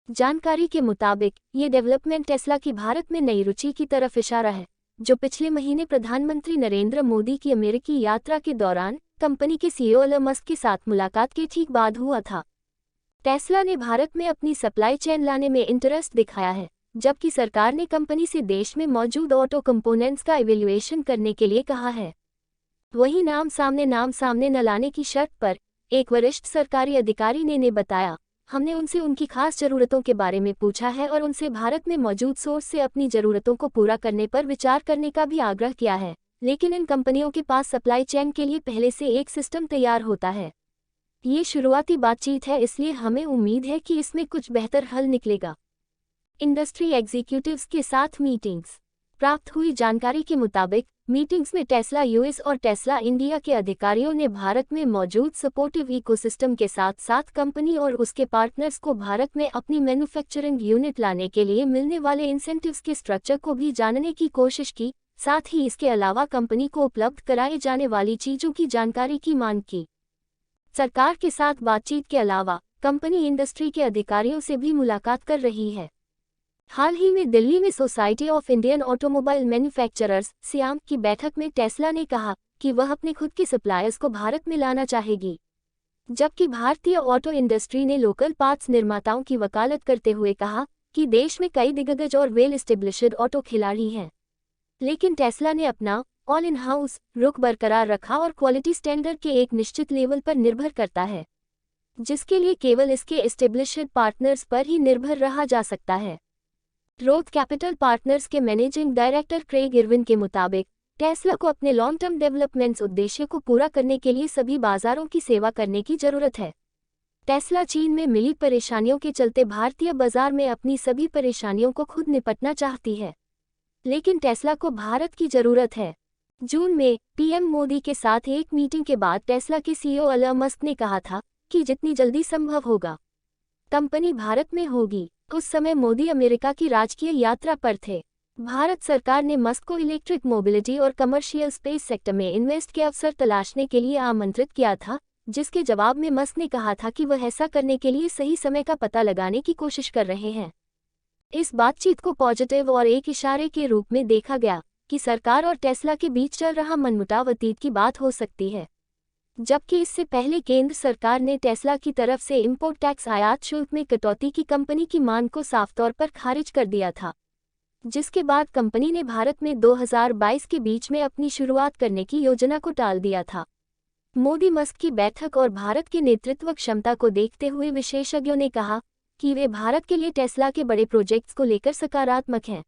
जानकारी के मुताबिक ये डेवलपमेंट टेस्ला की भारत में नई रुचि की तरफ इशारा है, जो पिछले महीने प्रधानमंत्री नरेंद्र मोदी की अमेरिकी यात्रा के दौरान कंपनी के सीईओ एलन मस्क के साथ मुलाकात के ठीक बाद हुआ था। टेस्ला ने भारत में अपनी सप्लाई चेन लाने में इंटरेस्ट दिखाया है, जबकि सरकार ने कंपनी से देश में मौजूद ऑटो कंपोनेंट्स का इवैल्यूएशन करने के लिए कहा है। वहीं नाम सामने न लाने की शर्त पर एक वरिष्ठ सरकारी अधिकारी ने बताया, हमने उनसे उनकी खास ज़रूरतों के बारे में पूछा है और उनसे भारत में मौजूद सोर्स से अपनी ज़रूरतों को पूरा करने पर विचार करने का भी आग्रह किया है, लेकिन इन कंपनियों के पास सप्लाई चेन के लिए पहले से एक सिस्टम तैयार होता है। ये शुरुआती बातचीत है, इसलिए हमें उम्मीद है कि इसमें कुछ बेहतर हल निकलेगा। इंडस्ट्री एग्जीक्यूटिव्स के साथ मीटिंग्स। प्राप्त हुई जानकारी के मुताबिक मीटिंग्स में टेस्ला यूएस और टेस्ला इंडिया के अधिकारियों ने भारत में मौजूद सपोर्टिव इकोसिस्टम के साथ साथ कंपनी और उसके पार्टनर्स को भारत में अपनी मैन्युफैक्चरिंग यूनिट लाने के लिए मिलने वाले इंसेंटिव्स के स्ट्रक्चर को भी जानने की कोशिश की। साथ ही इसके अलावा कंपनी को उपलब्ध कराए जाने वाली चीज़ों की जानकारी की मांग की। सरकार के साथ बातचीत के अलावा कंपनी इंडस्ट्री के अधिकारियों से भी मुलाकात कर रही है। हाल ही में दिल्ली में society of Indian automobile manufacturers SIAM की बैठक में टेस्ला ने कहा कि वह अपने खुद के सप्लायर्स को भारत में लाना चाहेगी, जबकि भारतीय ऑटो इंडस्ट्री ने लोकल पार्ट्स निर्माताओं की वकालत करते हुए कहा कि देश में कई दिग्गज और वेल एस्टेब्लिश्ड ऑटो खिलाड़ी हैं, लेकिन टेस्ला ने अपना ऑल इन हाउस रुख बरकरार रखा और क्वालिटी स्टैंडर्ड के एक निश्चित लेवल पर निर्भर करता है, जिसके लिए केवल इसके एस्टेब्लिश्ड पार्टनर्स पर ही निर्भर रहा जा सकता है। ग्रोथ कैपिटल पार्टनर्स के मैनेजिंग डायरेक्टर क्रेग इरविन के मुताबिक टेस्ला को अपने लॉन्ग टर्म डेवलपमेंट्स उद्देश्य को पूरा करने के लिए सभी बाजारों की सेवा करने की जरूरत है। टेस्ला चीन में मिली परेशानियों के चलते भारतीय बाजार में अपनी सभी परेशानियों को खुद निपटना चाहती है, लेकिन टेस्ला को भारत की जरूरत है। जून में पीएम मोदी के साथ एक मीटिंग के बाद टेस्ला के सीईओ एलन मस्क ने कहा था कि जितनी जल्दी संभव होगा कंपनी भारत में होगी। उस समय मोदी अमेरिका की राजकीय यात्रा पर थे। भारत सरकार ने मस्क को इलेक्ट्रिक मोबिलिटी और कमर्शियल स्पेस सेक्टर में इन्वेस्ट के अवसर तलाशने के लिए आमंत्रित किया था, जिसके जवाब में मस्क ने कहा था कि वह ऐसा करने के लिए सही समय का पता लगाने की कोशिश कर रहे हैं। इस बातचीत को पॉजिटिव और एक इशारे के रूप में देखा गया कि सरकार और टेस्ला के बीच चल रहा मनमुटाव अतीत की बात हो सकती है, जबकि इससे पहले केंद्र सरकार ने टेस्ला की तरफ से इंपोर्ट टैक्स आयात शुल्क में कटौती की कंपनी की मांग को साफ तौर पर खारिज कर दिया था, जिसके बाद कंपनी ने भारत में 2022 के बीच में अपनी शुरुआत करने की योजना को टाल दिया था। मोदी मस्क की बैठक और भारत की नेतृत्व क्षमता को देखते हुए विशेषज्ञों ने कहा कि वे भारत के लिए टेस्ला के बड़े प्रोजेक्ट्स को लेकर सकारात्मक हैं।